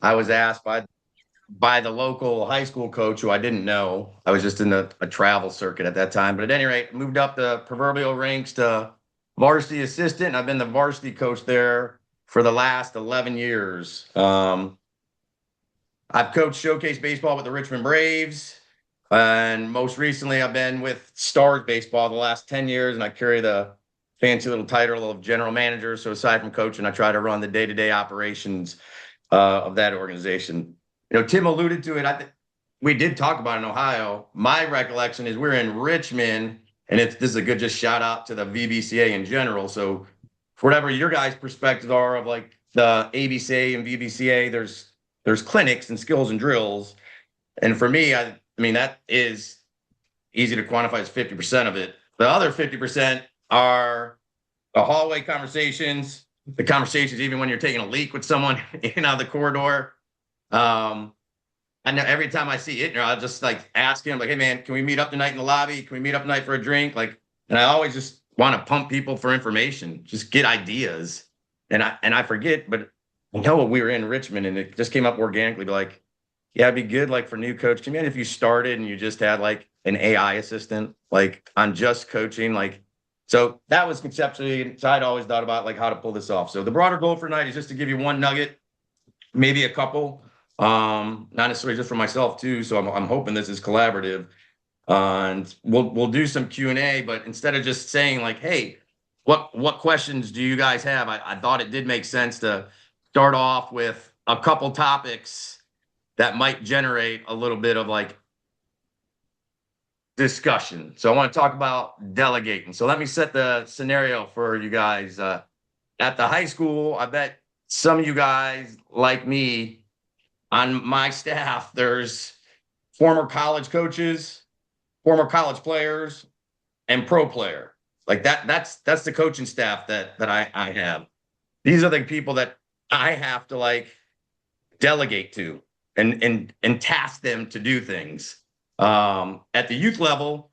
I was asked by the local high school coach who I didn't know. I was just in a travel circuit at that time. But at any rate, moved up the proverbial ranks to varsity assistant. And I've been the varsity coach there for the last 11 years. I've coached showcase baseball with the Richmond Braves. And most recently, I've been with Stars Baseball the last 10 years, and I carry the fancy little title of general manager. So aside from coaching, I try to run the day-to-day operations of that organization. Tim alluded to it. We did talk about it in Ohio. My recollection is we're in Richmond, and this is a good just shout out to the VBCA in general. So, for whatever your guys' perspectives are of like the ABCA and VBCA, there's clinics and skills and drills, and for me, I mean that is easy to quantify as 50% of it. The other 50% are the hallway conversations, the conversations even when you're taking a leak with someone in and out of the corridor. I know every time I see it, I'll just like ask him, like, "Hey man, can we meet up tonight in the lobby? Can we meet up tonight for a drink?" Like, and I always just want to pump people for information, just get ideas. And I forget, but I know we were in Richmond, and it just came up organically. Like, yeah, it'd be good, like for new coach. Can you imagine if you started and you just had like an AI assistant, like on just coaching, like. So that was conceptually, so I'd always thought about like how to pull this off. So the broader goal for tonight is just to give you one nugget, maybe a couple, not necessarily just for myself too. So I'm hoping this is collaborative, and we'll do some Q&A. But instead of just saying like, "Hey, what questions do you guys have?" I thought it did make sense to start off with a couple topics that might generate a little bit of like discussion. So I want to talk about delegating. So let me set the scenario for you guys. At the high school, I bet some of you guys like me on my staff, there's former college coaches, former college players, and pro player. Like that's the coaching staff that I have. These are the people that I have to like delegate to and task them to do things. At the youth level,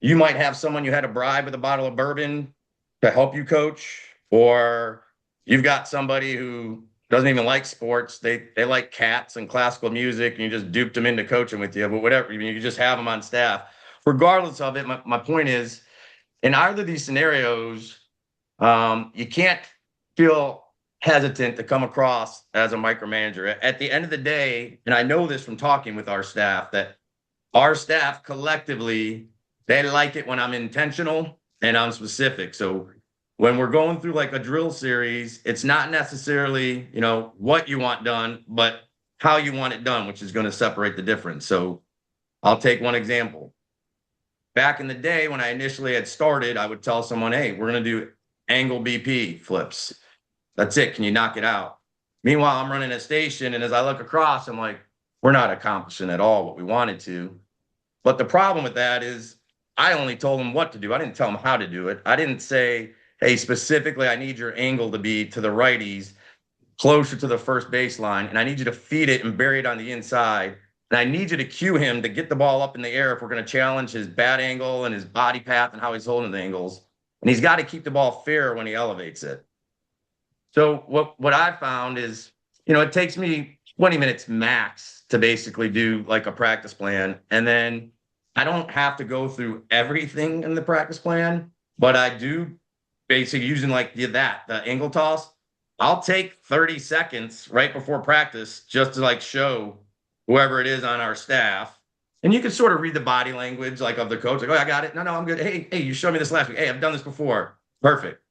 you might have someone you had to bribe with a bottle of bourbon to help you coach, or you've got somebody who doesn't even like sports. They like cats and classical music, and you just duped them into coaching with you. But whatever, you just have them on staff. Regardless of it, my point is, in either of these scenarios, you can't feel hesitant to come across as a micromanager. At the end of the day, and I know this from talking with our staff, that our staff collectively, they like it when I'm intentional and I'm specific. So when we're going through like a drill series, it's not necessarily, what you want done, but how you want it done, which is going to separate the difference. So I'll take one example. Back in the day when I initially had started, I would tell someone, "Hey, we're going to do angle BP flips. That's it. Can you knock it out?" Meanwhile, I'm running a station, and as I look across, I'm like, we're not accomplishing at all what we wanted to. But the problem with that is I only told them what to do. I didn't tell them how to do it. I didn't say, "Hey, specifically, I need your angle to be to the righties, closer to the first baseline, and I need you to feed it and bury it on the inside. And I need you to cue him to get the ball up in the air if we're going to challenge his bat angle and his body path and how he's holding the angles. And he's got to keep the ball fair when he elevates it." So what I found is, it takes me 20 minutes max to basically do like a practice plan. And then I don't have to go through everything in the practice plan, but I do basically using like the angle toss. I'll take 30 seconds right before practice just to like show whoever it is on our staff. And you can sort of read the body language like of the coach, like, "Oh, I got it. No, I'm good. Hey, you showed me this last week. Hey, I've done this before. Perfect."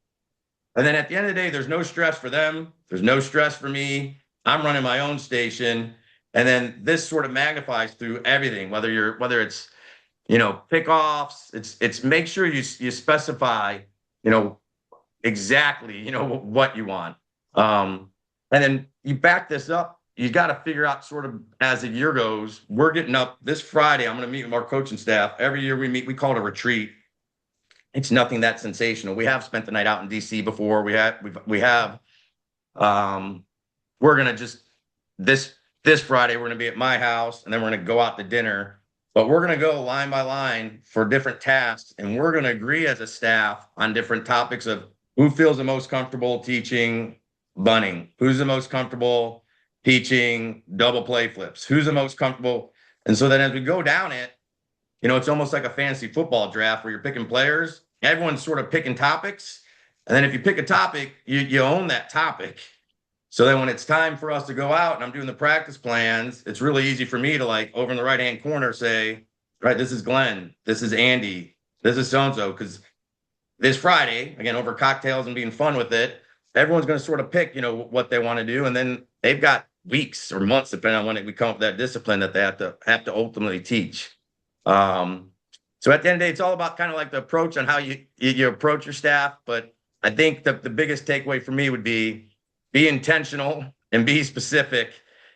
And then at the end of the day, there's no stress for them. There's no stress for me. I'm running my own station. And then this sort of magnifies through everything, whether it's, pickoffs, it's make sure you specify, exactly, what you want. And then you back this up. You got to figure out sort of as the year goes. We're getting up this Friday. I'm going to meet with our coaching staff. Every year we meet, we call it a retreat. It's nothing that sensational. We have spent the night out in DC before. Um, we're gonna just this Friday, we're gonna be at my house, and then we're gonna go out to dinner. But we're gonna go line by line for different tasks, and we're gonna agree as a staff on different topics of who feels the most comfortable teaching bunting, who's the most comfortable teaching double play flips. Who's the most comfortable? And so then as we go down it, it's almost like a fantasy football draft where you're picking players. Everyone's sort of picking topics. And then if you pick a topic, you own that topic. So then when it's time for us to go out and I'm doing the practice plans, it's really easy for me to like over in the right-hand corner say, right, this is Glenn, this is Andy, this is so-and-so. Because this Friday, again, over cocktails and being fun with it, everyone's going to sort of pick, what they want to do. And then they've got weeks or months, depending on when we come up with that discipline that they have to ultimately teach. So at the end of the day, it's all about kind of like the approach on how you approach your staff. But I think the biggest takeaway for me would be intentional and be specific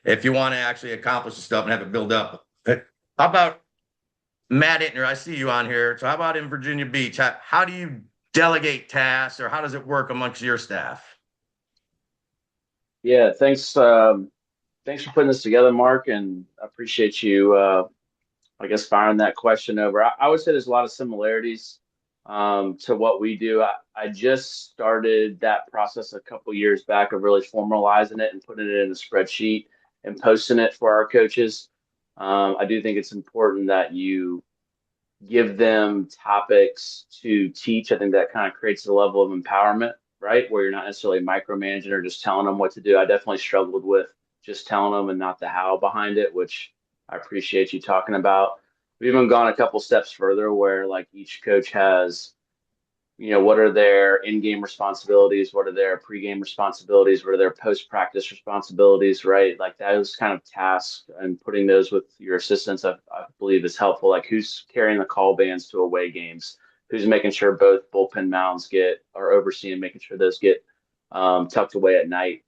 if you want to actually accomplish the stuff and have it build up. How about Matt Ittner? I see you on here. So how about in Virginia Beach? How do you delegate tasks, or how does it work amongst your staff? Yeah, thanks. Thanks for putting this together, Mark, and I appreciate you, I guess, firing that question over. I would say there's a lot of similarities to what we do. I just started that process a couple years back of really formalizing it and putting it in a spreadsheet and posting it for our coaches. I do think it's important that you give them topics to teach. I think that kind of creates a level of empowerment, right? Where you're not necessarily micromanaging or just telling them what to do. I definitely struggled with just telling them and not the how behind it, which I appreciate you talking about. We've even gone a couple steps further where like each coach has, what are their in-game responsibilities? What are their pre-game responsibilities? What are their post-practice responsibilities, right? Like those kind of tasks and putting those with your assistants, I believe is helpful. Like who's carrying the call bands to away games? Who's making sure both bullpen mounds are overseeing, making sure those get tucked away at night?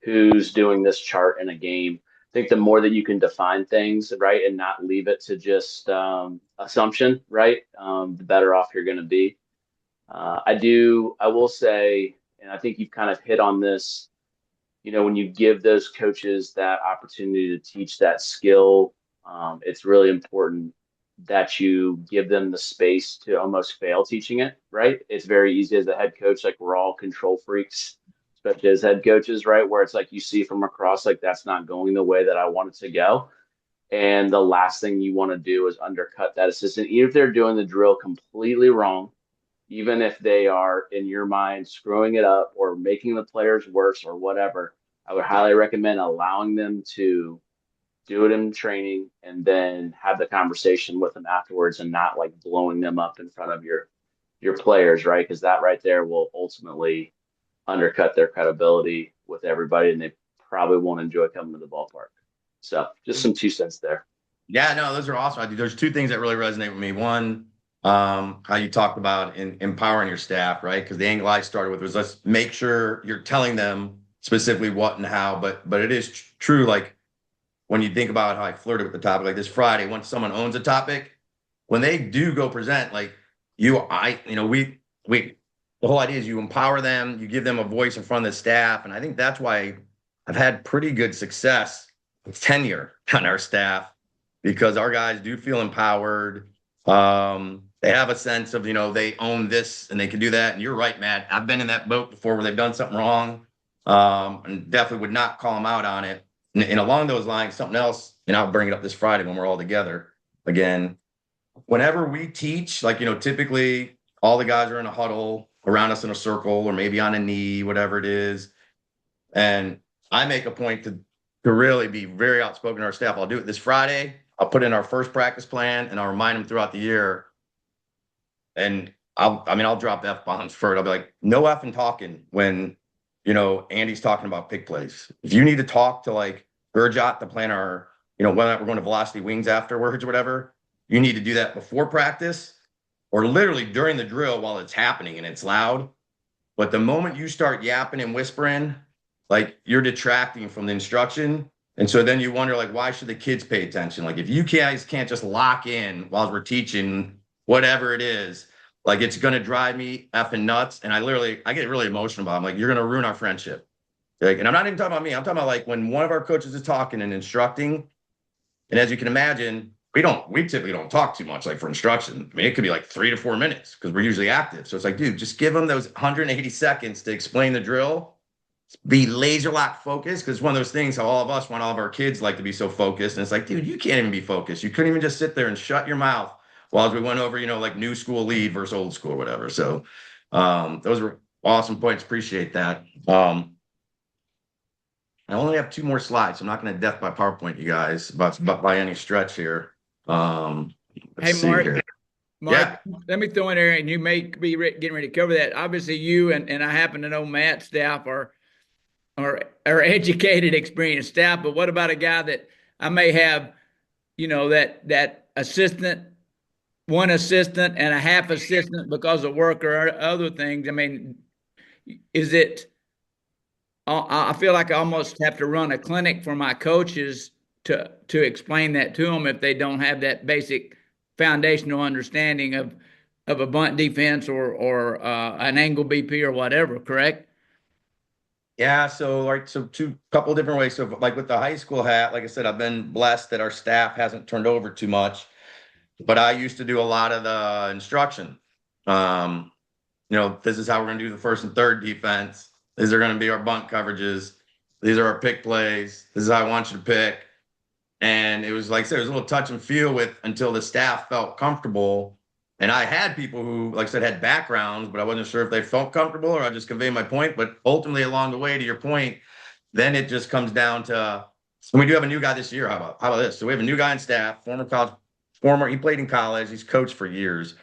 Who's doing this chart in a game? I think the more that you can define things, right, and not leave it to just assumption, right, the better off you're going to be. I will say, and I think you've kind of hit on this, when you give those coaches that opportunity to teach that skill, it's really important that you give them the space to almost fail teaching it, right? It's very easy as a head coach, like we're all control freaks, especially as head coaches, right? Where it's like you see from across, like that's not going the way that I want it to go. And the last thing you want to do is undercut that assistant, even if they're doing the drill completely wrong, even if they are in your mind screwing it up or making the players worse or whatever. I would highly recommend allowing them to do it in training and then have the conversation with them afterwards and not like blowing them up in front of your players, right? Because that right there will ultimately undercut their credibility with everybody, and they probably won't enjoy coming to the ballpark. So just some 2 cents there. Yeah, no, those are awesome. There's two things that really resonate with me. One, how you talked about empowering your staff, right? Because the angle I started with was let's make sure you're telling them specifically what and how. But it is true, like when you think about how I flirted with the topic, like this Friday, once someone owns a topic, when they do go present, like we the whole idea is you empower them, you give them a voice in front of the staff. And I think that's why I've had pretty good success with tenure on our staff, because our guys do feel empowered. They have a sense of, they own this and they can do that. And you're right, Matt. I've been in that boat before where they've done something wrong, and definitely would not call them out on it. And along those lines, something else, and I'll bring it up this Friday when we're all together again. Whenever we teach, like, typically all the guys are in a huddle around us in a circle or maybe on a knee, whatever it is. And I make a point to really be very outspoken to our staff. I'll do it this Friday. I'll put in our first practice plan and I'll remind them throughout the year. And I'll drop F-bombs for it. I'll be like, no effing talking when, Andy's talking about pick plays. If you need to talk to like Gurjot to plan our, whether or not we're going to velocity wings afterwards or whatever, you need to do that before practice or literally during the drill while it's happening and it's loud. But the moment you start yapping and whispering, like you're detracting from the instruction. And so then you wonder, like, why should the kids pay attention? Like, if you guys can't just lock in while we're teaching whatever it is, like, it's going to drive me effing nuts. And I get really emotional about it. I'm like, you're going to ruin our friendship. Like, and I'm not even talking about me. I'm talking about like when one of our coaches is talking and instructing. And as you can imagine, we typically don't talk too much, like for instruction. I mean, it could be like 3 to 4 minutes because we're usually active. So it's like, dude, just give them those 180 seconds to explain the drill. be laser lock focused, because one of those things how all of us want all of our kids like to be so focused. And it's like, dude, you can't even be focused. You couldn't even just sit there and shut your mouth while we went over, like new school lead versus old school or whatever. So those were awesome points. Appreciate that. I only have two more slides. I'm not going to death by PowerPoint, you guys, but by any stretch here. Let's Hey, see Mark. here. Mark, Yeah. let me throw in there, and you may be getting ready to cover that. Obviously, you and I happen to know Matt's staff are educated, experienced staff. But what about a guy that I may have, that assistant, one assistant, and a half assistant because of work or other things? I mean, is it? I feel like I almost have to run a clinic for my coaches to explain that to them if they don't have that basic foundational understanding of a bunt defense or an angle BP or whatever. Correct? Yeah, so two couple different ways. So like with the high school hat, like I said, I've been blessed that our staff hasn't turned over too much, but I used to do a lot of the instruction. Um, this is how we're going to do the first and third defense. These are going to be our bunt coverages. These are our pick plays. This is how I want you to pick. And it was like I said, it was a little touch and feel with until the staff felt comfortable. And I had people who, like I said, had backgrounds, but I wasn't sure if they felt comfortable or I just convey my point. But ultimately, along the way, to your point, then it just comes down to, and we do have a new guy this year. How about this? So we have a new guy on staff, he played in college, he's coached for years.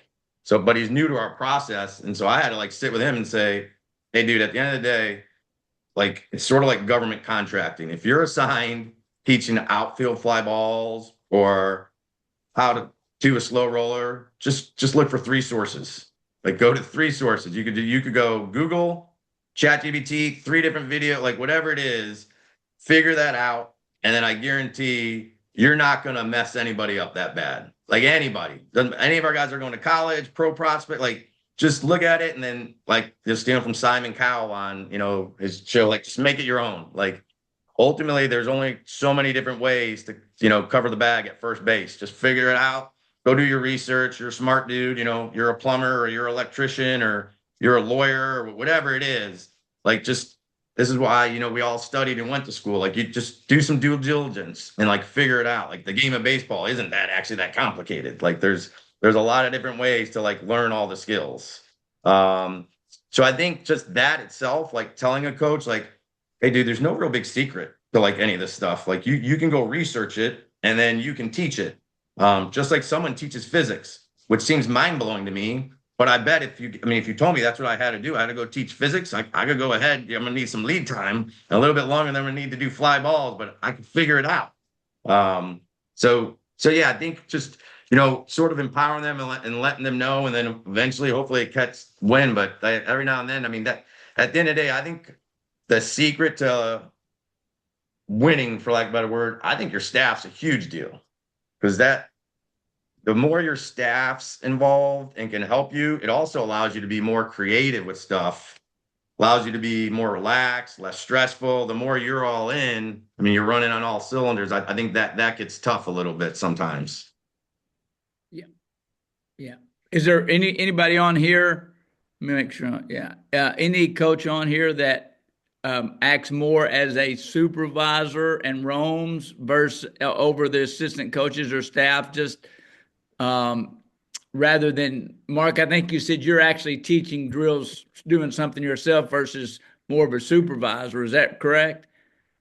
So, but he's new to our process. And so I had to like sit with him and say, hey, dude, at the end of the day, like it's sort of like government contracting. If you're assigned teaching outfield fly balls or how to do a slow roller, just look for three sources. Like go to three sources. You could go Google, ChatGPT, three different video, like whatever it is, figure that out. And then I guarantee you're not gonna mess anybody up that bad. Like anybody. Any of our guys are going to college, pro prospect, like just look at it and then like just steal from Simon Cowell on, his show, like just make it your own. Like ultimately there's only so many different ways to, cover the bag at first base. Just figure it out. Go do your research. You're a smart dude, you're a plumber or you're an electrician or you're a lawyer or whatever it is. Like just this is why, we all studied and went to school. Like you just do some due diligence and like figure it out. Like the game of baseball isn't that actually that complicated. Like there's a lot of different ways to like learn all the skills. So I think just that itself, like telling a coach, like, hey, dude, there's no real big secret to like any of this stuff. Like you can go research it and then you can teach it. Just like someone teaches physics, which seems mind blowing to me. But I bet if you told me that's what I had to do, I had to go teach physics. I could go ahead. I'm gonna need some lead time, a little bit longer than we need to do fly balls, but I could figure it out. So yeah, I think just sort of empowering them and letting them know, and then eventually, hopefully, it catch win. But every now and then, I mean, that at the end of the day, I think the secret to winning, for lack of a better word, I think your staff's a huge deal because the more your staff's involved and can help you, it also allows you to be more creative with stuff, allows you to be more relaxed, less stressful. The more you're all in, I mean, you're running on all cylinders. I think that gets tough a little bit sometimes. Yeah. Yeah. Is there anybody on here? Let me make sure. Yeah. Any coach on here that acts more as a supervisor and roams versus over the assistant coaches or staff, just um, rather than Mark? I think you said you're actually teaching drills, doing something yourself versus more of a supervisor. Is that correct?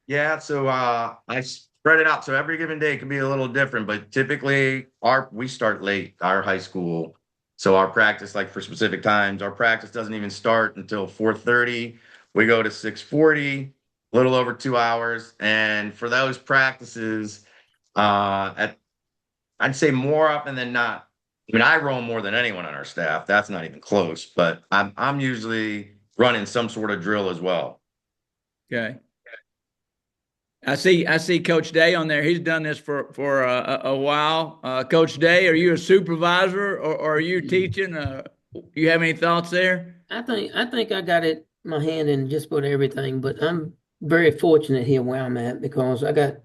Yeah, so I spread it out. So every given day can be a little different, but typically we start late, our high school. So our practice, like for specific times, our practice doesn't even start until 4:30. We go to 6:40, a little over 2 hours. And for those practices, I'd say more often than not. I mean, I roam more than anyone on our staff. That's not even close, but I'm usually running some sort of drill as well. Okay. I see Coach Day on there. He's done this for a while. Coach Day, are you a supervisor or are you teaching? You have any thoughts there? I think I got it my hand in just about everything, but I'm very fortunate here where I'm at because I got,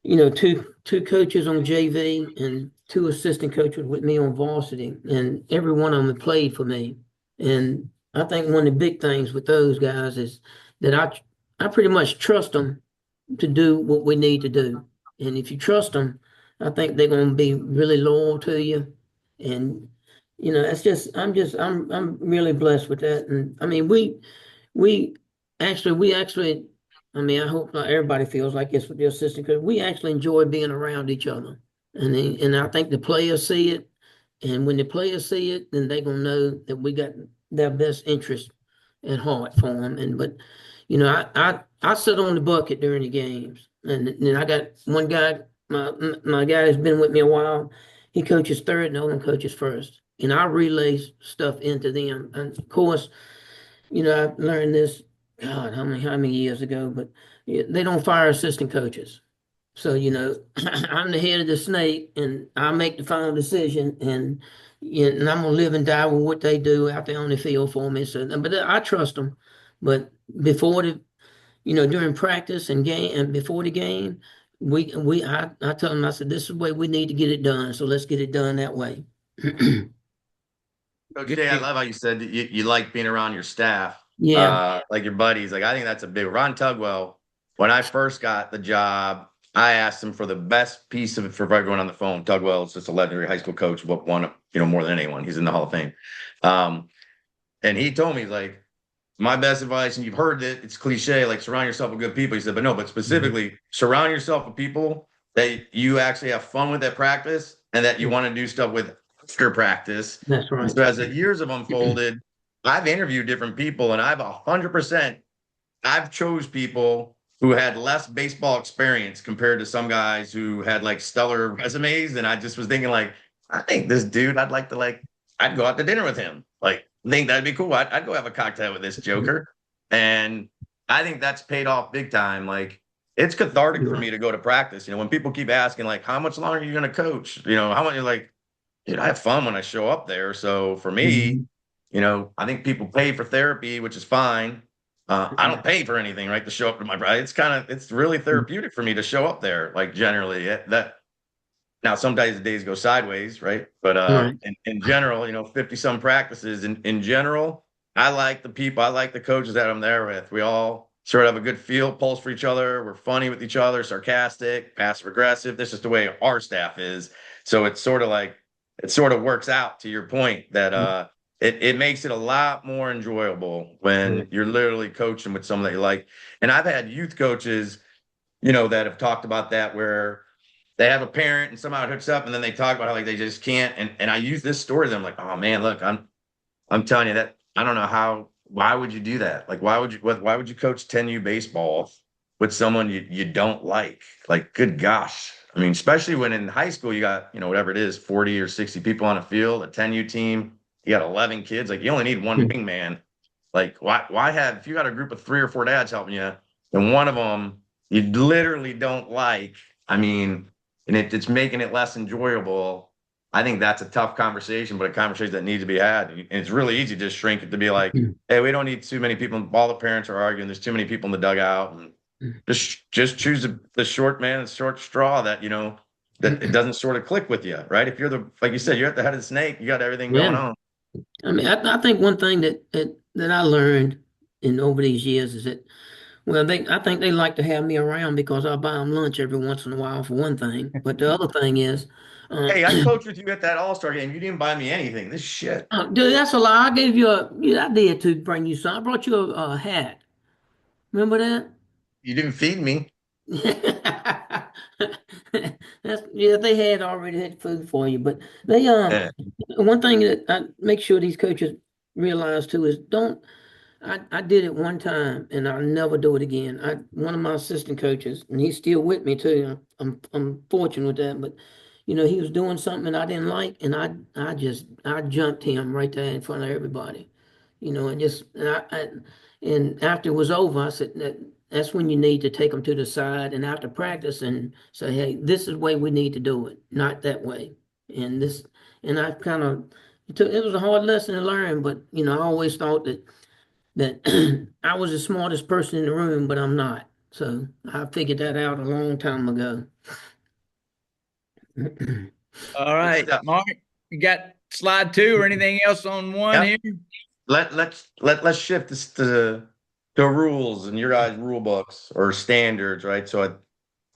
two coaches on JV and two assistant coaches with me on varsity, and every one of them played for me. And I think one of the big things with those guys is that I pretty much trust them to do what we need to do. And if you trust them, I think they're going to be really loyal to you. And it's I'm really blessed with that. And I mean, we we actually, I mean, I hope not everybody feels like this with the assistant coach. We actually enjoy being around each other, and I think the players see it. And when the players see it, then they're gonna know that we got their best interest at heart for them. And but, I sit on the bucket during the games, and then I got one guy, my guy that's been with me a while. He coaches third, and the other one coaches first, and I relay stuff into them. And of course, I learned this, God, how many years ago, but they don't fire assistant coaches. So, I'm the head of the snake and I make the final decision, and I'm gonna live and die with what they do out there on the field for me. So, but I trust them. But before during practice and game and before the game, I tell them, I said, this is the way we need to get it done. So let's get it done that way. Coach Good Jay, I deal. love how you said that you like being around your staff, Yeah. like your buddies. Like I think that's a big Ron Tugwell. When I first got the job, I asked him for the best piece of it for everyone on the phone. Tugwell is just a legendary high school coach, what won, more than anyone. He's in the Hall of Fame. Um, and he told me like my best advice, and you've heard it, it's cliche, like surround yourself with good people. He said, but no, but specifically surround yourself with people that you actually have fun with at practice and that you want to do stuff with after practice. That's And right. so as the years have unfolded, I've interviewed different people and I've 100%, I've chose people who had less baseball experience compared to some guys who had like stellar resumes. And I just was thinking like, I think this dude, I'd like to like, I'd go out to dinner with him. Like, I think that'd be cool. I'd go have a cocktail with this Joker. And I think that's paid off big time. Like, it's cathartic for me to go to practice. When people keep asking, like, how much longer are you going to coach? How much you're like, dude, I have fun when I show up there. So for me, Mhm. I think people pay for therapy, which is fine. I don't pay for anything, right, to show up to my bride. It's really therapeutic for me to show up there. Like generally, that now sometimes the days go sideways, right? But Right. in general, 50 some practices. In general, I like the people, I like the coaches that I'm there with. We all sort of have a good feel, pulse for each other. We're funny with each other, sarcastic, passive aggressive. This is the way our staff is. So it's sort of like it sort of works out to your point that it makes it a lot more enjoyable when you're literally coaching with someone that you like. And I've had youth coaches, that have talked about that where they have a parent and somehow it hooks up and then they talk about how like they just can't. And I use this story to them like, oh man, look, I'm telling you that I don't know why would you do that? Like, why would you coach 10U baseball with someone you don't like? Like, good gosh. I mean, especially when in high school you got, whatever it is, 40 or 60 people on a field, a 10U team, you got 11 kids, like you only need one wingman. Like, why have, if you got a group of 3 or 4 dads helping you, and one of them you literally don't like, I mean, and it's making it less enjoyable. I think that's a tough conversation, but a conversation that needs to be had. And it's really easy to just shrink it to be like, hey, we don't need too many people. All the parents are arguing. There's too many people in the dugout. And just choose the short man and short straw that, that it doesn't sort of click with you, right? If you're like you said, you're at the head of the snake, you got everything going Yeah. on. I mean, I think one thing that I learned in over these years is that, well, I think they like to have me around because I buy them lunch every once in a while for one thing. But the other thing is, Hey, I coached with you at that All-Star game. You didn't buy me anything. This shit. dude, that's a lie. I gave you yeah, I did to bring you some. I brought you a hat. Remember that? You didn't feed me. Yeah, they had already had food for you, but they Yeah. one thing that I make sure these coaches realize too is don't. I did it one time and I'll never do it again. One of my assistant coaches, and he's still with me too. I'm fortunate with that, but he was doing something I didn't like, and I jumped him right there in front of everybody. And just and after it was over, I said that's when you need to take them to the side and after practice and say, hey, this is the way we need to do it, not that way. And this and I kind of it was a hard lesson to learn, but I always thought that I was the smartest person in the room, but I'm not. So I figured that out a long time ago. All Good right, stuff. Mark, you got slide two or anything else on one Yep. here? Let's shift this to the rules and your guys' rule books or standards, right? So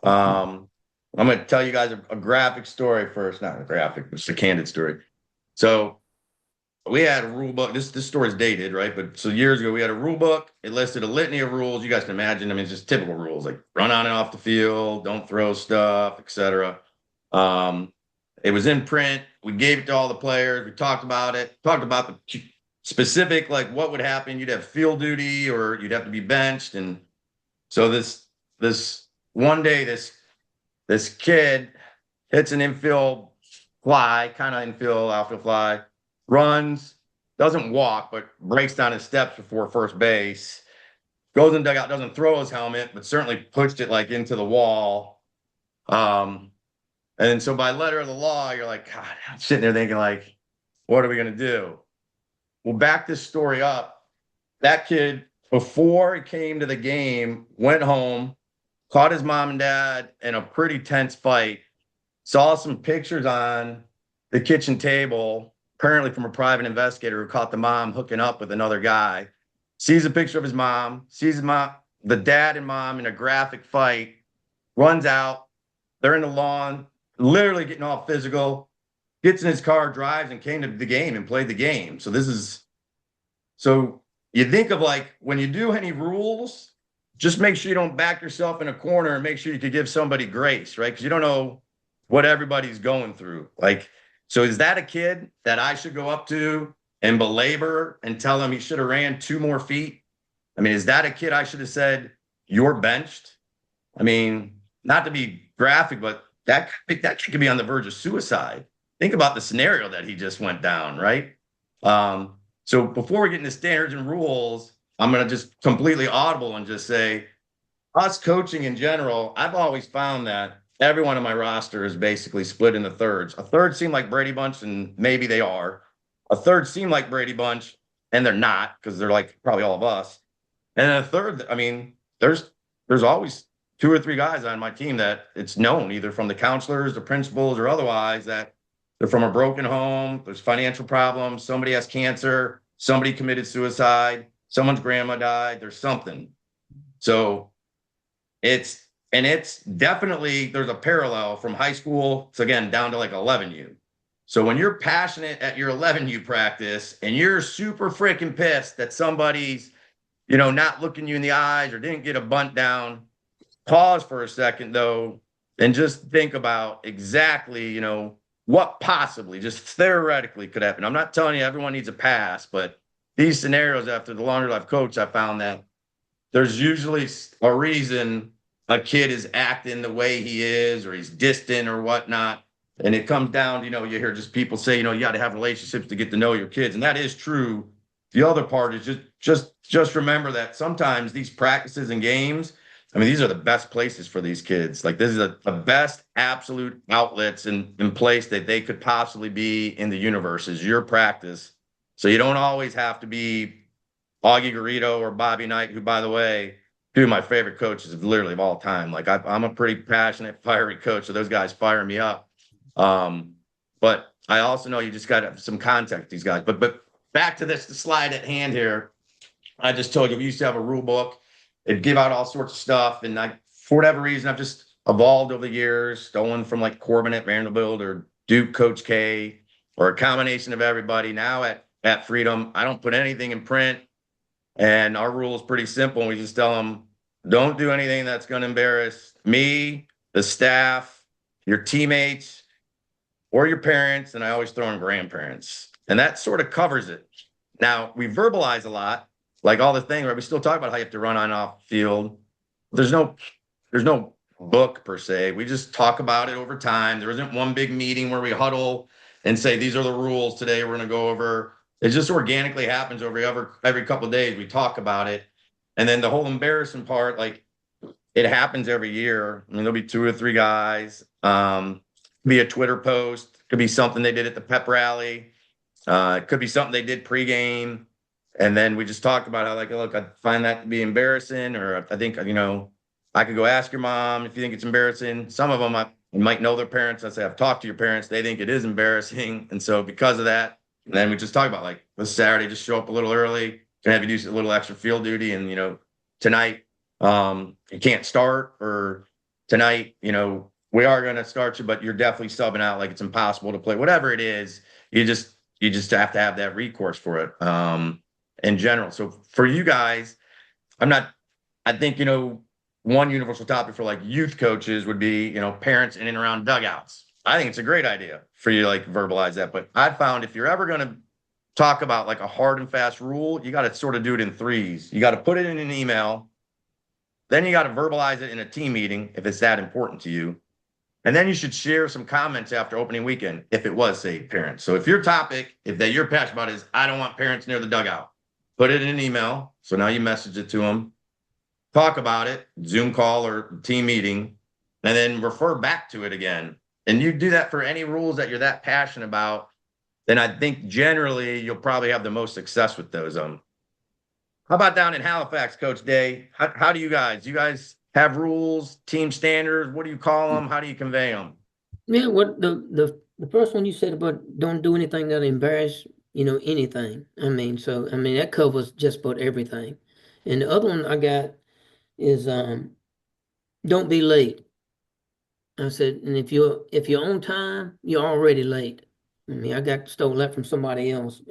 I'm going to tell you guys a graphic story first. Not a graphic, it's a candid story. So we had a rule book. This story is dated, right? But so years ago, we had a rule book. It listed a litany of rules. You guys can imagine. I mean, it's just typical rules like run on and off the field, don't throw stuff, etc. It was in print. We gave it to all the players. We talked about it. Talked about the specific, like what would happen. You'd have field duty, or you'd have to be benched. And so this one day, this kid hits an infield fly, kind of infield, outfield fly, runs, doesn't walk, but breaks down his steps before first base, goes in the dugout, doesn't throw his helmet, but certainly pushed it like into the wall. And so by letter of the law, you're like, God, I'm sitting there thinking like, what are we going to do? We'll back this story up. That kid, before he came to the game, went home, caught his mom and dad in a pretty tense fight, saw some pictures on the kitchen table, apparently from a private investigator who caught the mom hooking up with another guy, sees a picture of his mom, sees his mom, the dad and mom in a graphic fight, runs out. They're in the lawn, literally getting all physical, gets in his car, drives, and came to the game and played the game. So you think of like when you do any rules, just make sure you don't back yourself in a corner and make sure you can give somebody grace, right? Because you don't know what everybody's going through. Like, so is that a kid that I should go up to and belabor and tell him he should have ran 2 more feet? I mean, is that a kid I should have said, you're benched? I mean, not to be graphic, but that kid could be on the verge of suicide. Think about the scenario that he just went down, right? So before we get into standards and rules, I'm going to just completely audible and just say, us coaching in general, I've always found that everyone on my roster is basically split into thirds. A third seem like Brady Bunch, and maybe they are. A third seem like Brady Bunch, and they're not, because they're like probably all of us. And then a third, I mean, there's always 2 or 3 guys on my team that it's known either from the counselors, the principals, or otherwise that they're from a broken home. There's financial problems. Somebody has cancer. Somebody committed suicide. Someone's grandma died. There's something. So it's definitely, there's a parallel from high school to, again, down to like 11U. So when you're passionate at your 11U practice and you're super freaking pissed that somebody's, not looking you in the eyes or didn't get a bunt down, pause for a second though, and just think about exactly, what possibly, just theoretically could happen. I'm not telling you everyone needs a pass, but these scenarios, after the longer I've coached, I found that there's usually a reason a kid is acting the way he is, or he's distant or whatnot. And it comes down, you hear just people say, you got to have relationships to get to know your kids. And that is true. The other part is just remember that sometimes these practices and games, I mean, these are the best places for these kids. Like this is the best absolute outlets in place that they could possibly be in the universe is your practice. So you don't always have to be Augie Garrido or Bobby Knight, who, by the way, 2 of my favorite coaches literally of all time. Like I'm a pretty passionate, fiery coach, so those guys fire me up. But I also know you just got to have some contact with these guys. But back to the slide at hand here. I just told you we used to have a rule book. It'd give out all sorts of stuff, and for whatever reason, I've just evolved over the years, stolen from like Corbin at Vanderbilt or Duke Coach K, or a combination of everybody. Now at Freedom, I don't put anything in print, and our rule is pretty simple. We just tell them, don't do anything that's going to embarrass me, the staff, your teammates, or your parents, and I always throw in grandparents. And that sort of covers it. Now, we verbalize a lot, like all the things, right? We still talk about how you have to run on off field. There's no book per se. We just talk about it over time. There isn't one big meeting where we huddle and say, these are the rules today we're going to go over. It just organically happens every couple of days. We talk about it. And then the whole embarrassing part, like it happens every year. I mean, there'll be 2 or 3 guys, be a Twitter post, could be something they did at the pep rally. It could be something they did pregame. And then we just talked about how, like, look, I find that to be embarrassing, or I think, I could go ask your mom if you think it's embarrassing. Some of them, you might know their parents. I say, I've talked to your parents. They think it is embarrassing. And so because of that, then we just talk about like this Saturday, just show up a little early, can have you do a little extra field duty and, tonight, you can't start, or tonight, we are going to start you, but you're definitely subbing out, like it's impossible to play, whatever it is, you just have to have that recourse for it, in general. So for you guys, I think, one universal topic for like youth coaches would be, parents in and around dugouts. I think it's a great idea for you to like verbalize that. But I found if you're ever going to talk about like a hard and fast rule, you got to sort of do it in threes. You got to put it in an email. Then you got to verbalize it in a team meeting if it's that important to you. And then you should share some comments after opening weekend if it was, say, parents. So if your topic, if that you're passionate about is, I don't want parents near the dugout, put it in an email. So now you message it to them, talk about it, Zoom call or team meeting, and then refer back to it again. And you do that for any rules that you're that passionate about, then I think generally you'll probably have the most success with those. How about down in Halifax, Coach Day? How do you guys have rules, team standards? What do you call them? How do you convey them? Yeah, what the first one you said about don't do anything that'll embarrass, anything. That covers just about everything. And the other one I got is don't be late. I said, and if you're on time, you're already late. I got stole that from somebody else.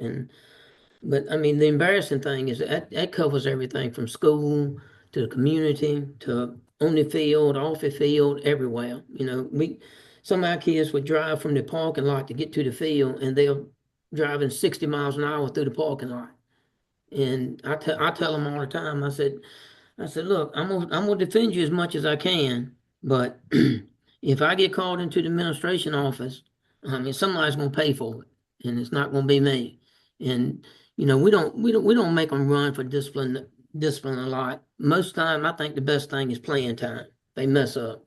But the embarrassing thing is that covers everything from school to the community to on the field, off the field, everywhere. Some of our kids would drive from the parking lot to get to the field, and they're driving 60 miles an hour through the parking lot. And I tell them all the time. I said, look, I'm gonna defend you as much as I can, but if I get called into the administration office, somebody's gonna pay for it, and it's not gonna be me. And we don't make them run for discipline a lot. Most time, I think the best thing is playing time. They mess up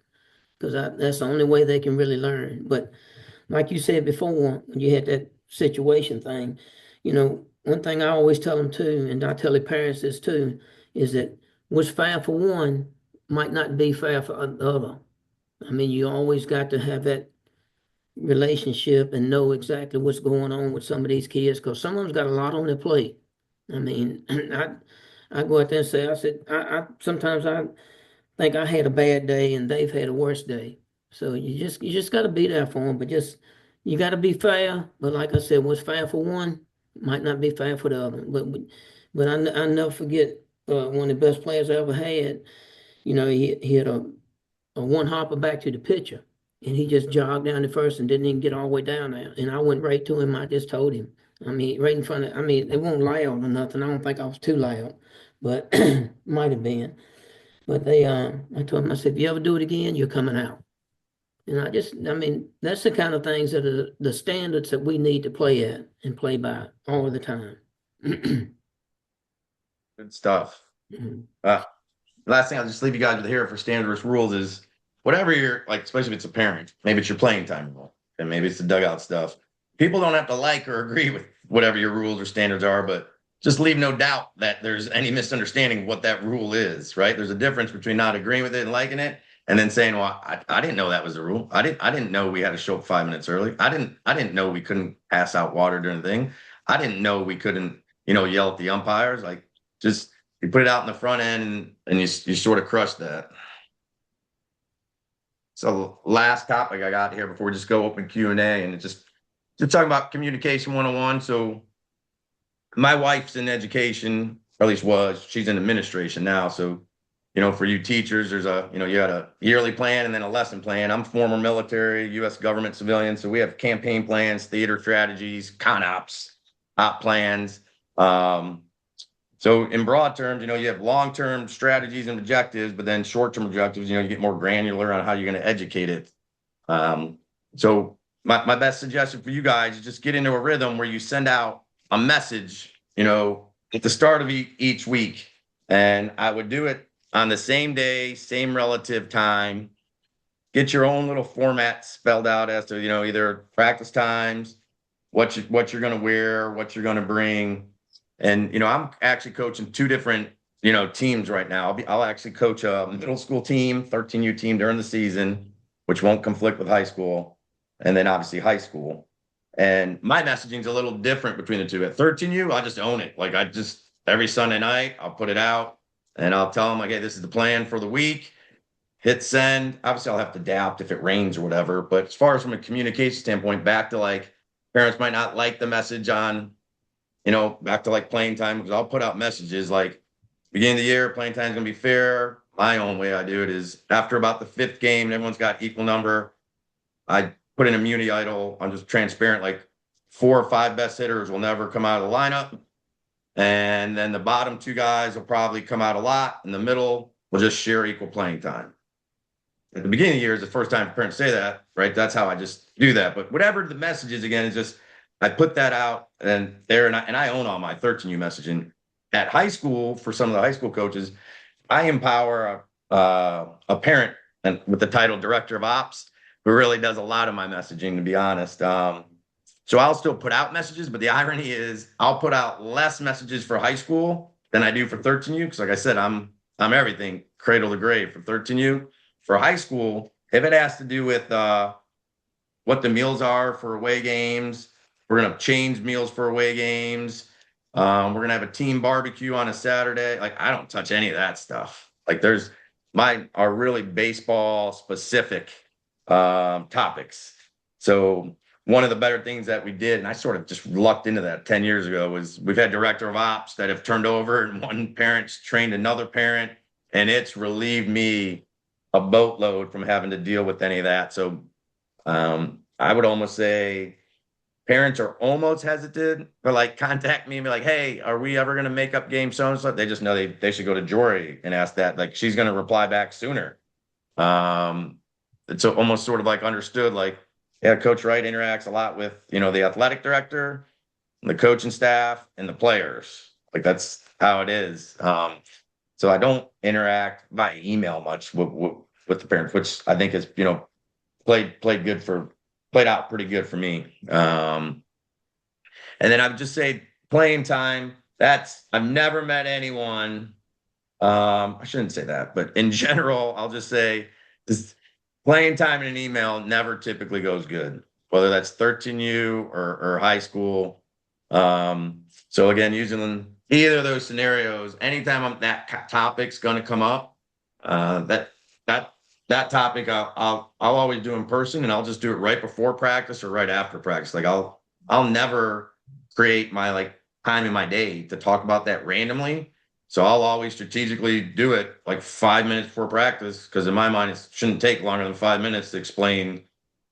because that's the only way they can really learn. But like you said before, when you had that situation thing, one thing I always tell them too, and I tell the parents this too, is that what's fair for one might not be fair for the other. You always got to have that relationship and know exactly what's going on with some of these kids because some of them's got a lot on their plate. I I go out there and say, I sometimes I think I had a bad day and they've had a worse day. So you just got to be there for them, but you got to be fair. But like I said, what's fair for one might not be fair for the other. But I never forget one of the best players I ever had. He had a one hopper back to the pitcher, and he just jogged down the first and didn't even get all the way down there. And I went right to him. I just told him. Right in front of. It wasn't loud or nothing. I don't think I was too loud, but might have been. But I told him. I said, if you ever do it again, you're coming out. And that's the kind of things that are the standards that we need to play at and play by all the time. Good stuff. Last thing I'll just leave you guys with here for standardist rules is whatever you're like, especially if it's a parent, maybe it's your playing time rule, and maybe it's the dugout stuff. People don't have to like or agree with whatever your rules or standards are, but just leave no doubt that there's any misunderstanding of what that rule is, right? There's a difference between not agreeing with it and liking it, and then saying, "Well, I didn't know that was the rule. I didn't know we had to show up 5 minutes early. I didn't know we couldn't pass out water during the thing. I didn't know we couldn't, yell at the umpires. Like, just you put it out in the front end, and you sort of crush that." So last topic I got here before we just go open Q&A, and it's just talking about communication 101. So my wife's in education, or at least was. She's in administration now. So, for you teachers, there's you had a yearly plan and then a lesson plan. I'm former military, U.S. government civilian. So we have campaign plans, theater strategies, con ops, op plans. So in broad terms, you have long-term strategies and objectives, but then short-term objectives, you get more granular on how you're going to educate it. So my best suggestion for you guys is just get into a rhythm where you send out a message, at the start of each week. And I would do it on the same day, same relative time. Get your own little format spelled out as to, either practice times, what you're going to wear, what you're going to bring. And, I'm actually coaching two different, teams right now. I'll actually coach a middle school team, 13U team during the season, which won't conflict with high school. And then obviously high school. And my messaging is a little different between the two. At 13U, I just own it. Like every Sunday night, I'll put it out. and I'll tell them, like, hey, this is the plan for the week. Hit send. Obviously, I'll have to adapt if it rains or whatever. But as far as from a communication standpoint, back to like parents might not like the message on, back to like playing time, because I'll put out messages like beginning of the year, playing time is going to be fair. My own way I do it is after about the fifth game, and everyone's got equal number. I put an immunity idol. I'm just transparent. Like 4 or 5 best hitters will never come out of the lineup. And then the bottom 2 guys will probably come out a lot. In the middle, will just share equal playing time. At the beginning of the year is the first time parents say that, right? That's how I just do that. But whatever the message is, again, is just I put that out and there, and I own all my 13U messaging. At high school, for some of the high school coaches, I empower a parent and with the title director of ops who really does a lot of my messaging, to be honest. So I'll still put out messages, but the irony is I'll put out less messages for high school than I do for 13U. Because like I said, I'm everything cradle to grave for 13U. For high school, if it has to do with what the meals are for away games, we're gonna change meals for away games. We're gonna have a team barbecue on a Saturday. Like I don't touch any of that stuff. Like there's mine are really baseball specific topics. So one of the better things that we did, and I sort of just lucked into that 10 years ago, was we've had director of ops that have turned over, and one parent's trained another parent, and it's relieved me a boatload from having to deal with any of that. So I would almost say parents are almost hesitant to like contact me and be like, hey, are we ever going to make up game so and so? They just know they should go to Jory and ask that. Like she's going to reply back sooner. It's almost sort of like understood, like, yeah, Coach Wright interacts a lot with, the athletic director, the coaching staff, and the players. Like that's how it is. So I don't interact by email much with the parents, which I think is, played out pretty good for me. And then I would just say playing time. I've never met anyone. I shouldn't say that, but in general, I'll just say this playing time in an email never typically goes good, whether that's 13U or high school. So again, using either of those scenarios, anytime that topic's going to come up, that topic I'll always do in person, and I'll just do it right before practice or right after practice. Like I'll never create my like time in my day to talk about that randomly. So I'll always strategically do it like 5 minutes before practice, because in my mind it shouldn't take longer than 5 minutes to explain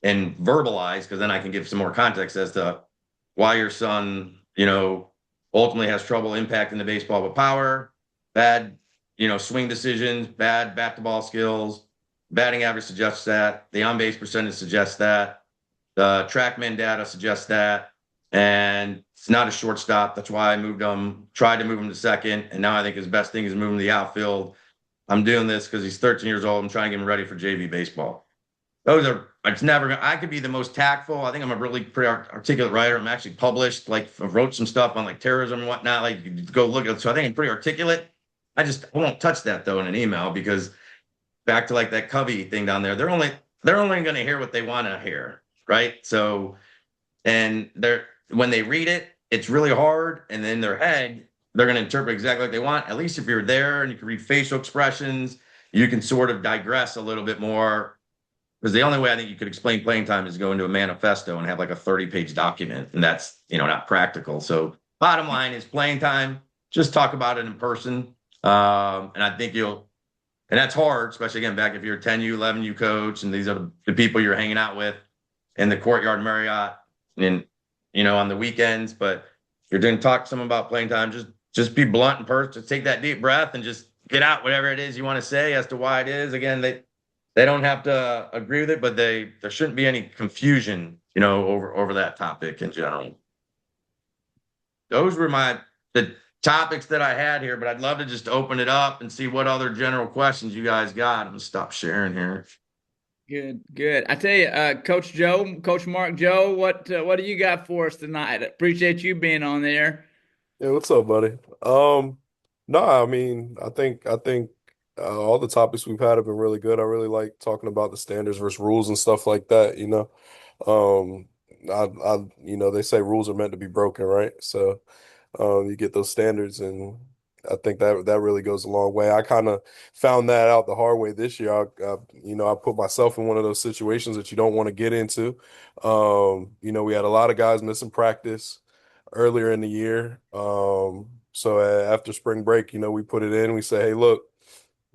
and verbalize, because then I can give some more context as to why your son, ultimately has trouble impacting the baseball with power, bad, swing decisions, bad bat to ball skills, batting average suggests that, the on base percentage suggests that, the TrackMan data suggests that, and it's not a shortstop. That's why I tried to move him to second, and now I think his best thing is moving to the outfield. I'm doing this because he's 13 years old. I'm trying to get him ready for JV baseball. It's never gonna, I could be the most tactful. I think I'm a really pretty articulate writer. I'm actually published, like, I wrote some stuff on like terrorism and whatnot. Like, you go look at it. So I think I'm pretty articulate. I won't touch that though in an email, because back to like that Covey thing down there, they're only going to hear what they want to hear, right? So, and when they read it, it's really hard, and in their head, they're going to interpret exactly what they want. At least if you're there and you can read facial expressions, you can sort of digress a little bit more. Because the only way I think you could explain playing time is go into a manifesto and have like a 30-page document, and that's not practical. So bottom line is playing time. Just talk about it in person, and I think and that's hard, especially again back if you're a 10U, 11U coach, and these are the people you're hanging out with in the Courtyard Marriott and on the weekends. But if you're doing talk to someone about playing time, just be blunt and person. Just take that deep breath and just get out whatever it is you want to say as to why it is. Again, they don't have to agree with it, but there shouldn't be any confusion, over that topic in general. Those were the topics that I had here, but I'd love to just open it up and see what other general questions you guys got. I'm gonna stop sharing here. Good. I tell you, Coach Mark Joe, what do you got for us tonight? Appreciate you being on there. Yeah, what's up, buddy? No, I mean, I think all the topics we've had have been really good. I really like talking about the standards versus rules and stuff like that, you know. Um, they say rules are meant to be broken, right? So, you get those standards, and I think that really goes a long way. I kind of found that out the hard way this year. I put myself in one of those situations that you don't want to get into. We had a lot of guys missing practice earlier in the year. So after spring break, we put it in. We say, hey, look,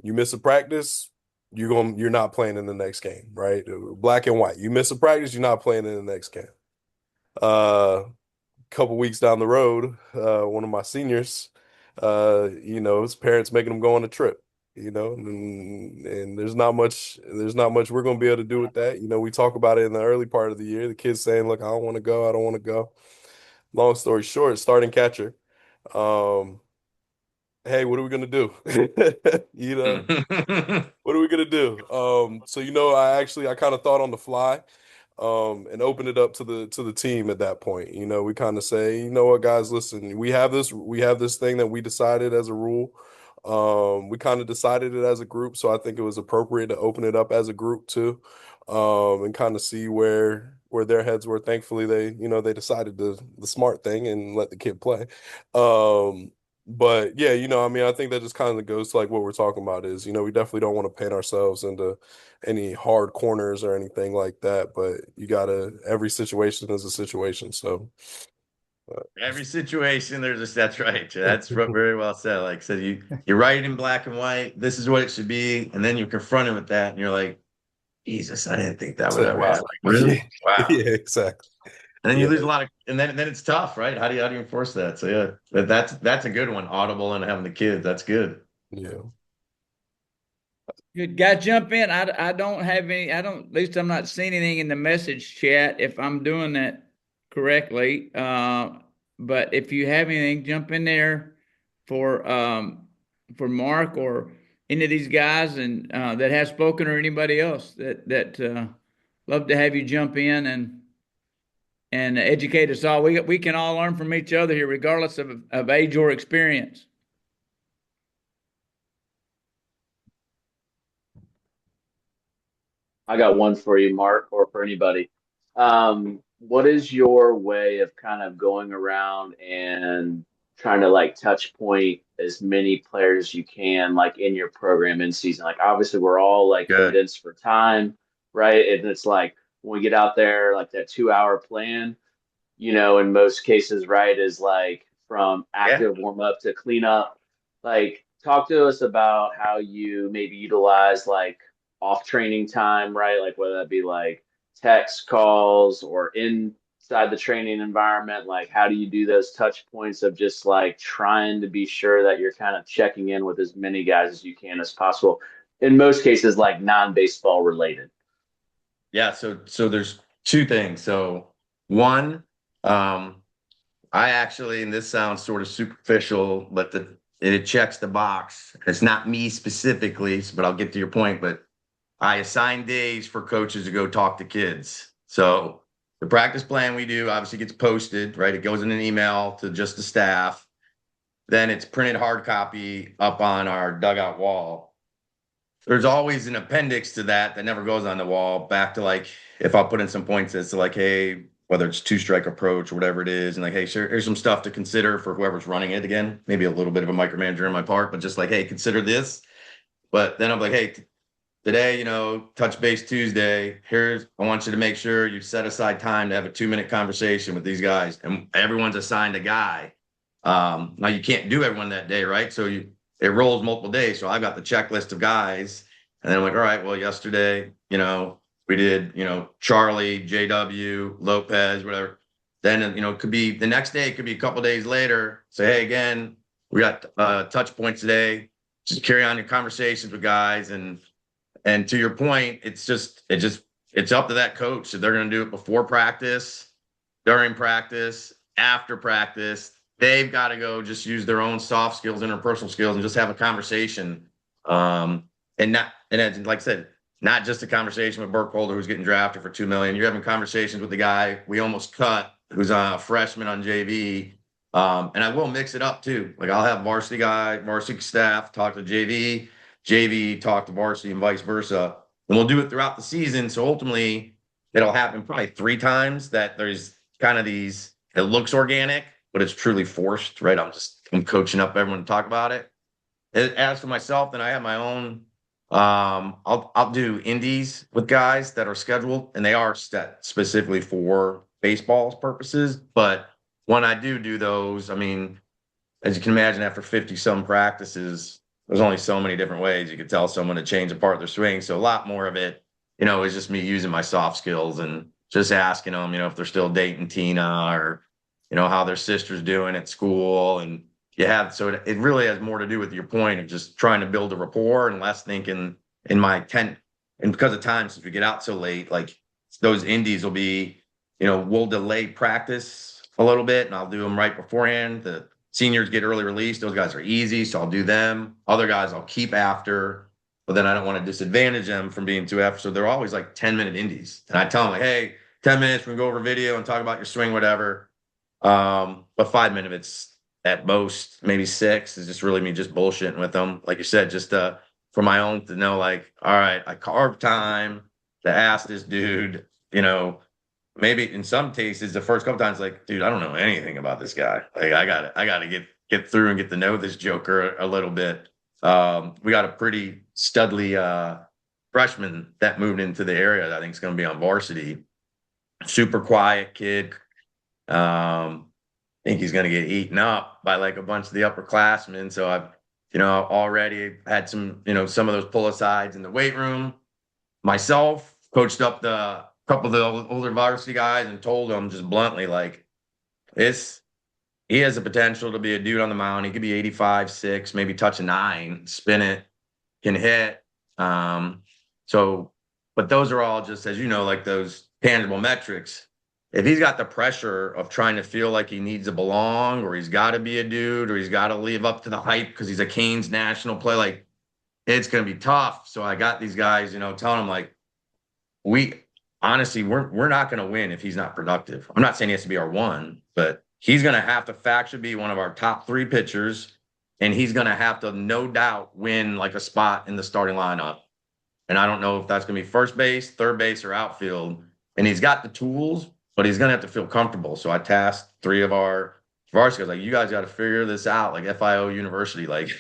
you miss a practice, you're not playing in the next game, right? Black and white. You miss a practice, you're not playing in the next game. Couple weeks down the road, one of my seniors, his parents making him go on a trip, and there's not much we're going to be able to do with that. We talk about it in the early part of the year. The kid's saying, look, I don't want to go. I don't want to go. Long story short, starting catcher. Hey, what are we going to do? What are we gonna do? So I kind of thought on the fly, and opened it up to the team at that point. We kind of say, you know what, guys, listen, we have this thing that we decided as a rule. We kind of decided it as a group, so I think it was appropriate to open it up as a group too, and kind of see where their heads were. Thankfully, they decided the smart thing and let the kid play. But yeah, I think that just kind of goes to like what we're talking about is, we definitely don't want to paint ourselves into any hard corners or anything like that. But every situation is a situation. So, Every situation, that's right. That's very well said. Like I said, you write it in black and white. This is what it should be, and then you're confronted with that, and you're like, Jesus, I didn't think that would say, ever wow. happen. Like, really? Yeah, Wow. yeah, exactly. And then you Yeah, lose a lot of, and then it's tough, right? How do you enforce that? So yeah, that's a good one. Audible and having the kids, that's good. yeah. Good guy, jump in. I don't have any. I don't. At least I'm not seeing anything in the message chat. If I'm doing that correctly, but if you have anything, jump in there for Mark or any of these guys and that have spoken or anybody else that love to have you jump in and educate us all. We can all learn from each other here, regardless of age or experience. I got one for you, Mark, or for anybody. What is your way of kind of going around and trying to like touch point as many players as you can, like in your program in season? Like obviously we're all like Good. condensed for time, right? And it's like when we get out there, like that 2 hour plan, in most cases, right, is like from Yeah. active warm up to clean up. Like, talk to us about how you maybe utilize like off training time, right? Like, whether that be like text calls or inside the training environment. Like, how do you do those touch points of just like trying to be sure that you're kind of checking in with as many guys as you can as possible? In most cases, like non baseball related. Yeah. So there's two things. So one, I actually, and this sounds sort of superficial, but it checks the box. It's not me specifically, but I'll get to your point. But I assign days for coaches to go talk to kids. So the practice plan we do obviously gets posted, right? It goes in an email to just the staff. Then it's printed hard copy up on our dugout wall. There's always an appendix to that never goes on the wall. Back to like if I'll put in some points as to like, hey, whether it's two strike approach or whatever it is, and like, hey, sure, here's some stuff to consider for whoever's running it again. Maybe a little bit of a micromanager on my part, but just like, hey, consider this. But then I'm like, hey, today, touch base Tuesday. I want you to make sure you set aside time to have a 2-minute conversation with these guys, and everyone's assigned a guy. Now you can't do everyone that day, right? So it rolls multiple days. So I've got the checklist of guys, and then I'm like, all right, well, yesterday, we did, Charlie, JW, Lopez, whatever. Then, it could be the next day, it could be a couple days later. Say, hey, again, we got touch points today. Just carry on your conversations with guys, and to your point, it's up to that coach. If they're going to do it before practice, during practice, after practice, they've got to go just use their own soft skills, interpersonal skills, and just have a conversation. And like I said, not just a conversation with Burkholder who's getting drafted for $2 million. You're having conversations with the guy we almost cut, who's a freshman on JV. And I will mix it up too. Like I'll have varsity staff talk to JV talk to varsity and vice versa. And we'll do it throughout the season. So ultimately it'll happen probably 3 times that there's kind of it looks organic, but it's truly forced, right? I'm coaching up everyone to talk about it. As for myself, then I have my own. I'll do indies with guys that are scheduled, and they are set specifically for baseball's purposes. But when I do those, I mean, as you can imagine, after 50 some practices, there's only so many different ways you could tell someone to change apart their swing. So a lot more of it, is just me using my soft skills and just asking them, if they're still dating Tina, or, how their sister's doing at school. And so it really has more to do with your point of just trying to build a rapport and less thinking in my tent. And because of time, since we get out so late, like those indies will be, we'll delay practice a little bit and I'll do them right beforehand. The seniors get early release. Those guys are easy, so I'll do them. Other guys I'll keep after, but then I don't want to disadvantage them from being too after. So they're always like 10-minute indies. And I tell them like, hey, 10 minutes, we can go over video and talk about your swing, whatever. But 5 minutes at most, maybe 6 is just really me just bullshitting with them. Like you said, just for my own to know, like, all right, I carved time to ask this dude, maybe in some cases, the first couple times, like, dude, I don't know anything about this guy. Like, I gotta get through and get to know this joker a little bit. We got a pretty studly freshman that moved into the area that I think is going to be on varsity. Super quiet kid. I think he's going to get eaten up by like a bunch of the upperclassmen. So I've, already had some, some of those pull asides in the weight room. Myself coached up the couple of the older varsity guys and told them just bluntly, like, he has the potential to be a dude on the mound. He could be 85, 6, maybe touch a 9, spin it, can hit. So, but those are all just, as you know, like those tangible metrics. If he's got the pressure of trying to feel like he needs to belong, or he's got to be a dude, or he's got to live up to the hype because he's a Canes national play, like, it's going to be tough. So I got these guys, telling them like, honestly, we're not going to win if he's not productive. I'm not saying he has to be our one, but he's going to have to factually be one of our top 3 pitchers, and he's going to have to, no doubt, win like a spot in the starting lineup. And I don't know if that's going to be first base, third base, or outfield. And he's got the tools, but he's going to have to feel comfortable. So I tasked 3 of our varsity guys, like, you guys got to figure this out, like FIO University, like,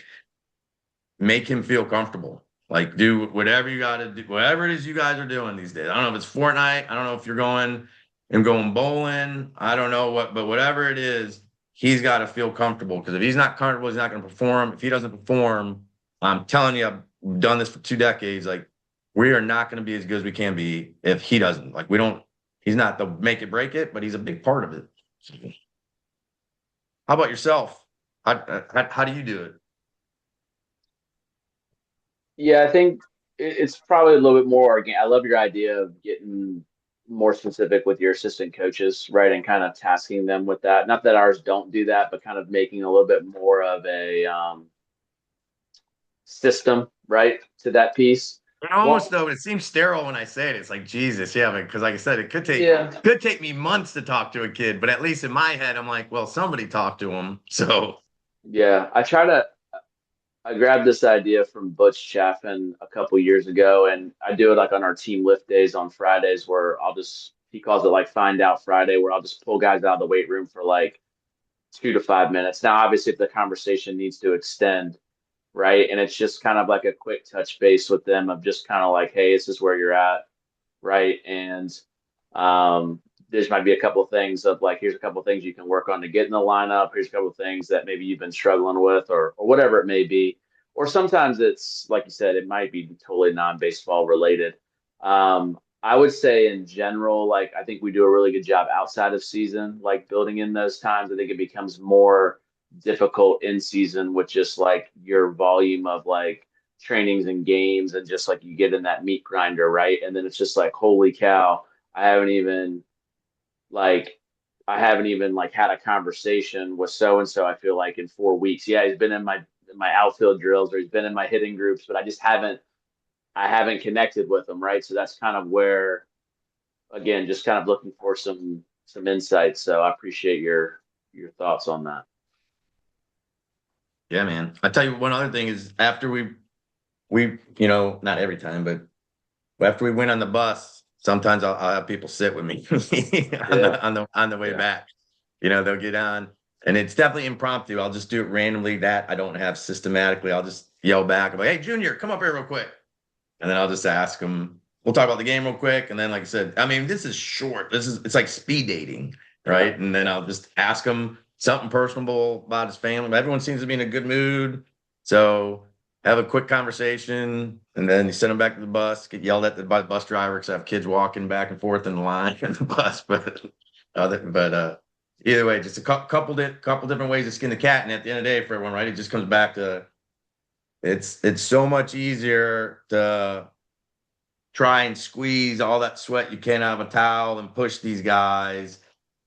make him feel comfortable. Like, do whatever you got to do, whatever it is you guys are doing these days. I don't know if it's Fortnite. I don't know if you're going bowling. I don't know what, but whatever it is, he's got to feel comfortable, because if he's not comfortable, he's not going to perform. If he doesn't perform, I'm telling you, I've done this for 2 decades. Like, we are not going to be as good as we can be if he doesn't. Like, he's not the make it break it, but he's a big part of it. How about yourself? How do you do it? Yeah, I think it's probably a little bit more organic. I love your idea of getting more specific with your assistant coaches, right? And kind of tasking them with that. Not that ours don't do that, but kind of making a little bit more of a system, right, to that piece. Almost Well, though, it seems sterile when I say it. It's like, Jesus, yeah, because like I said, it yeah, could take me months to talk to a kid, but at least in my head, I'm like, well, somebody talked to him. So yeah. I grabbed this idea from Butch Chaffin a couple years ago, and I do it like on our team lift days on Fridays, where he calls it like Find Out Friday, where I'll just pull guys out of the weight room for like 2 to 5 minutes. Now, obviously, if the conversation needs to extend, right, and it's just kind of like a quick touch base with them of just kind of like, hey, this is where you're at, right, and there's might be a couple of things of like, here's a couple of things you can work on to get in the lineup. Here's a couple of things that maybe you've been struggling with, or whatever it may be. Or sometimes it's like you said, it might be totally non-baseball related. I would say in general, like, I think we do a really good job outside of season, like building in those times. I think it becomes more difficult in season with just like your volume of like trainings and games, and just like you get in that meat grinder, right? And then it's just like, holy cow, I haven't even like like had a conversation with so and so. I feel like in 4 weeks. Yeah, he's been in my outfield drills, or he's been in my hitting groups, but I haven't connected with him, right? So that's kind of where, again, just kind of looking for some insights. So I appreciate your thoughts on that. yeah, man. I tell you, one other thing is after we not every time, but after we went on the bus, sometimes I'll have people sit with me on Yeah, the way yeah, back. They'll get on. And it's definitely impromptu. I'll just do it randomly that I don't have systematically. I'll just yell back. I'm like, hey, Junior, come up here real quick. And then I'll just ask him, we'll talk about the game real quick. And then, like I said, I mean, this is short. It's like speed dating, right? And then I'll just ask him something personable about his family. Everyone seems to be in a good mood. So have a quick conversation. And then you send them back to the bus, get yelled at by the bus driver because I have kids walking back and forth in the line in the bus. But either way, just a couple different ways to skin the cat. And at the end of the day, for everyone, right, it just comes back to it's so much easier to try and squeeze all that sweat you can out of a towel and push these guys.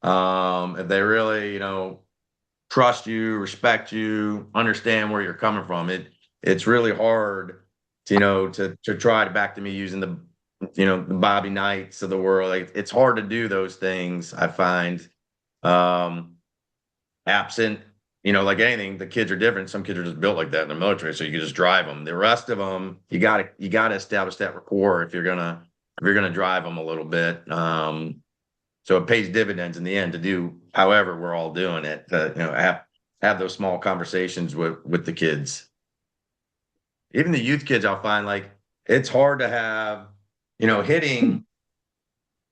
If they really, trust you, respect you, understand where you're coming from. It's really hard to try to back to me using the Bobby Knights of the world. Like, it's hard to do those things, I find. Absent, like anything, the kids are different. Some kids are just built like that in the military, so you can just drive them. The rest of them, you gotta establish that rapport if you're gonna drive them a little bit. So it pays dividends in the end to do however we're all doing it. Have those small conversations with the kids. Even the youth kids, I'll find like it's hard to have, hitting.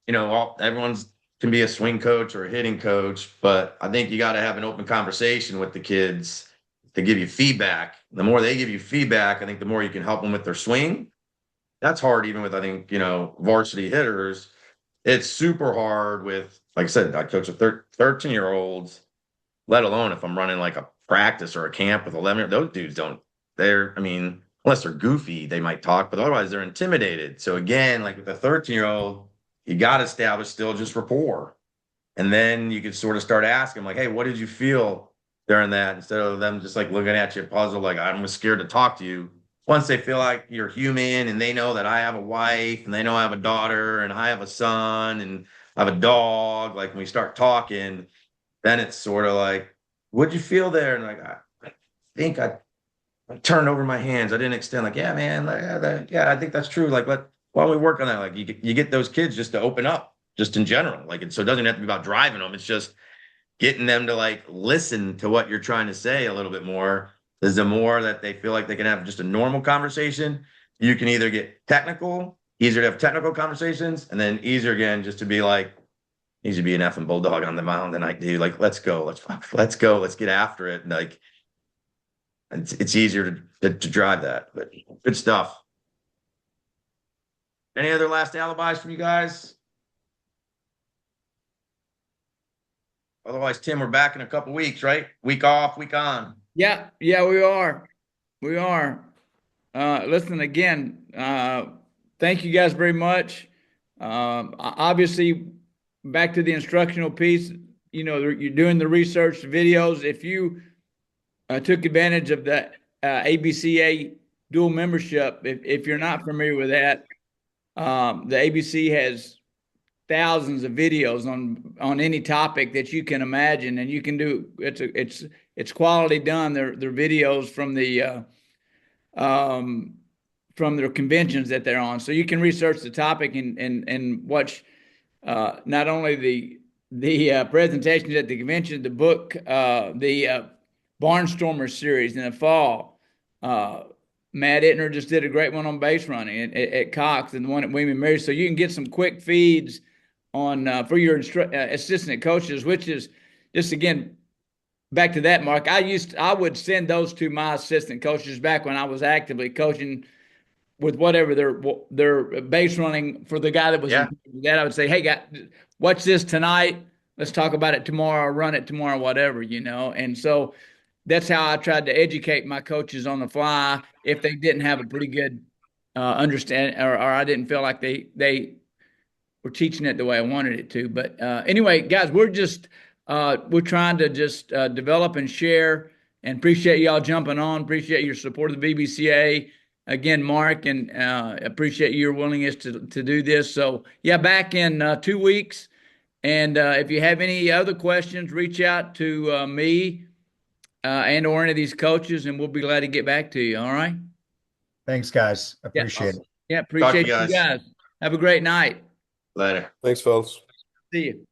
Everyone's can be a swing coach or a hitting coach, but I think you got to have an open conversation with the kids to give you feedback. The more they give you feedback, I think the more you can help them with their swing. That's hard, even with, I think, varsity hitters. It's super hard with, like I said, I coach with 13-year-olds, let alone if I'm running like a practice or a camp with 11. Those dudes unless they're goofy, they might talk, but otherwise they're intimidated. So again, like with a 13-year-old, you got to establish still just rapport. And then you can sort of start asking, like, hey, what did you feel during that? Instead of them just like looking at you puzzled, like, I'm scared to talk to you. Once they feel like you're human and they know that I have a wife and they know I have a daughter and I have a son and I have a dog, like when we start talking, then it's sort of like, what'd you feel there? And like, I think I turned over my hands. I didn't extend like, yeah, man, I think that's true. Like, why don't we work on that? Like, you get those kids just to open up, just in general. Like, so it doesn't have to be about driving them. It's just getting them to like listen to what you're trying to say a little bit more. Is the more that they feel like they can have just a normal conversation, you can either get technical, easier to have technical conversations, and then easier again just to be like, needs to be an effing bulldog on the mound than I do. Like, let's go, let's go, let's get after it. And like, it's easier to drive that. But good stuff. Any other last alibis from you guys? Otherwise, Tim, we're back in a couple weeks, right? Week off, week on. Yeah, we are. We are. Listen again. Thank you guys very much. Obviously, back to the instructional piece. You're doing the research videos. If you took advantage of that ABCA dual membership, if you're not familiar with that, the ABC has thousands of videos on any topic that you can imagine, and you can do it's quality done. They're videos from their conventions that they're on, so you can research the topic and watch not only the presentations at the convention, the book, the Barnstormer series in the fall. Matt Ittner just did a great one on base running at Cox, and the one at William & Mary. So you can get some quick feeds on for your assistant coaches, which is just, again, back to that, Mark. I would send those to my assistant coaches back when I was actively coaching with whatever their base running for the guy that was that. I would say, hey, guy, watch this tonight. Let's talk about it tomorrow, or run it tomorrow, whatever, And so that's how I tried to educate my coaches on the fly if they didn't have a pretty good understanding, or I didn't feel like they were teaching it the way I wanted it to. But anyway, guys, we're trying to just develop and share, and appreciate y'all jumping on. Appreciate your support of the BBCA. Again, Mark, and appreciate your willingness to do this. So yeah, back in 2 weeks. And if you have any other questions, reach out to me and or any of these coaches, and we'll be glad to get back to you. All right. Thanks, guys. Appreciate it. Yeah, appreciate you guys. Have a great night. Later. Thanks, fellas. See you.